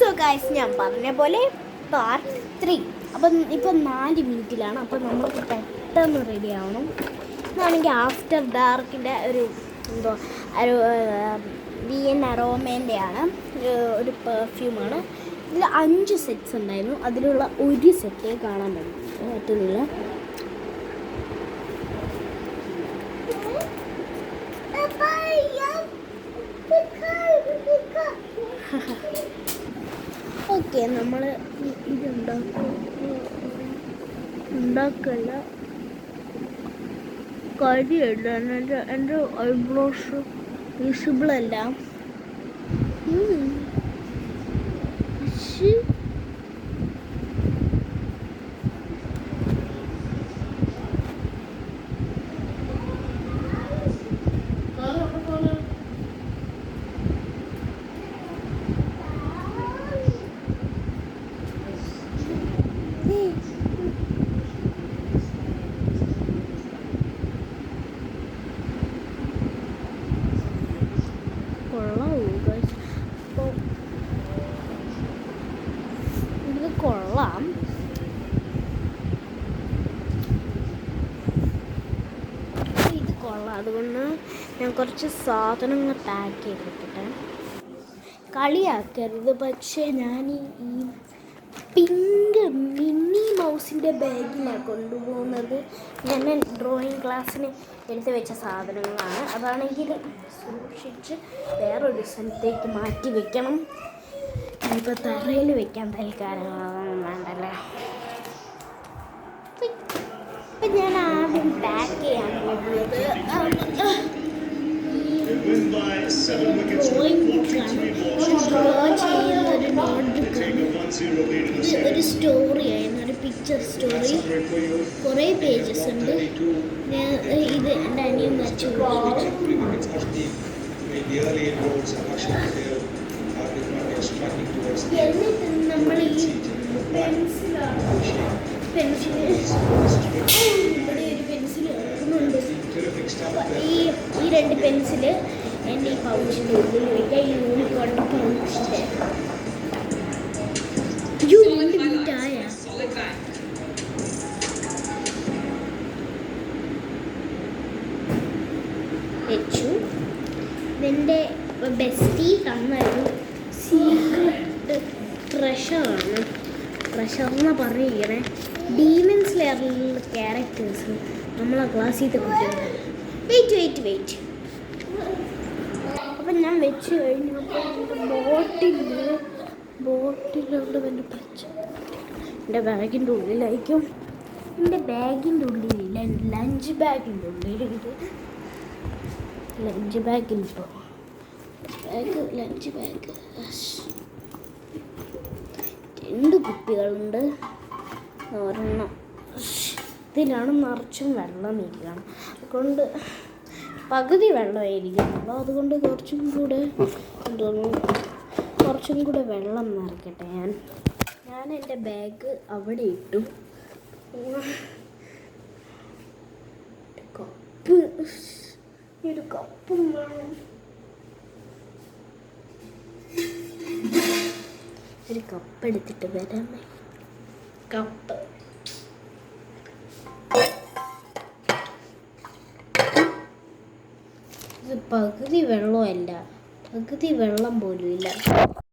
So guys, ഞാൻ പറഞ്ഞ പോലെ പാർട്ട് 3. അപ്പം ഇപ്പം 4 മിനിറ്റിലാണ്. അപ്പം നമ്മൾ പെട്ടെന്ന് റെഡി ആവണം. എന്നാണെങ്കിൽ ആഫ്റ്റർ ഡാർക്കിൻ്റെ ഒരു ഒരു VN അറോമേൻ്റെ ആണ് ഒരു പെർഫ്യൂമാണ്. ഇതിൽ 5 സെറ്റ്സ് ഉണ്ടായിരുന്നു. അതിലുള്ള ഒരു സെറ്റേ കാണാൻ പറ്റുന്നില്ല. ഓക്കെ, നമ്മൾ ഇത് ഉണ്ടാക്കല്ല കാര്യമല്ല. എൻ്റെ ഐബ്രോസ് വിസിബിളല്ല. കൊള്ളാം. ഇത് കൊള്ളാം. അതുകൊണ്ട് ഞാൻ കുറച്ച് സാധനങ്ങൾ പാക്ക് ചെയ്തിട്ടെ. കളിയാക്കരുത്, പക്ഷേ ഞാൻ ഈ പിങ്ക് മിനി മൗസിൻ്റെ ബാഗിലാണ് കൊണ്ടുപോകുന്നത്. ഞാൻ ഡ്രോയിങ് ക്ലാസ്സിന് എടുത്ത് വെച്ച സാധനങ്ങളാണ്. അതാണെങ്കിൽ സൂക്ഷിച്ച് വേറൊരു സ്ഥലത്തേക്ക് മാറ്റി വെക്കണം. ഇപ്പോൾ തറയിൽ വെക്കാൻ തൽക്കാലങ്ങളൊന്നും വേണ്ടല്ലേ. ഇപ്പം ഞാൻ ആദ്യം പാക്ക് ചെയ്യാൻ പോകുന്നത് ഡ്രോ ചെയ്യുന്ന ഒരു നോട്ട്ബുക്കാണ്. ഇത് ഒരു സ്റ്റോറിയായിരുന്നു, ഒരു പിക്ചർ സ്റ്റോറി. കുറേ പേജസ് ഉണ്ട്. ഇത് എൻ്റെ അനിയൻ വരച്ചു. എന്നിട്ട് നമ്മൾ ഈ പെൻസില് ഇവിടെ ഒരു പെൻസിൽ കിടക്കുന്നുണ്ട്. ഈ 2 പെൻസില് എൻ്റെ ഈ പൗച്ചിൻ്റെ ഉള്ളിൽ വയ്ക്കുക. ഈ യൂണിക്കോണിൻ്റെ പൗച്ചിൻ്റെ 2 മിനിറ്റായ വെച്ചു. ഇതെൻ്റെ ബെസ്റ്റി തന്നൊരു സീക്രട്ട് ട്രഷറാണ്. ട്രഷറെന്ന് പറയുകയാണെ ഡീമൺ സ്ലെയറിലുള്ള ക്യാരക്ടേഴ്സ് നമ്മളെ ക്ലാസ്സിലത്തെ കുട്ടികൾ. വെയിറ്റ് അപ്പം ഞാൻ വെച്ച് കഴിഞ്ഞപ്പോൾ ബോട്ടിലോട് എൻ്റെ പച്ച എൻ്റെ ബാഗിൻ്റെ ഉള്ളിലായിരിക്കും. എൻ്റെ ബാഗിൻ്റെ ഉള്ളിലില്ല, എൻ്റെ ലഞ്ച് ബാഗിൻ്റെ ഉള്ളിലുണ്ട്. ലഞ്ച് ബാഗിലിട്ടോ ലഞ്ച് ബാഗ് 2 കുപ്പികളുണ്ട്. ഒരെണ്ണം ഇതിലാണ് നിറച്ചും വെള്ളം ഇരിക്കണം. അതുകൊണ്ട് പകുതി വെള്ളമായിരിക്കുന്നുള്ളൂ. അതുകൊണ്ട് കുറച്ചും കൂടെ വെള്ളം നിറയ്ക്കട്ടെ. ഞാൻ എൻ്റെ ബാഗ് അവിടെ ഇട്ടു. ഒരു കപ്പും വേണം. ഒരു കപ്പ് എടുത്തിട്ട് വരാമേ. കപ്പ് ഇത് പകുതി വെള്ളമല്ല, പകുതി വെള്ളം പോലും ഇല്ല.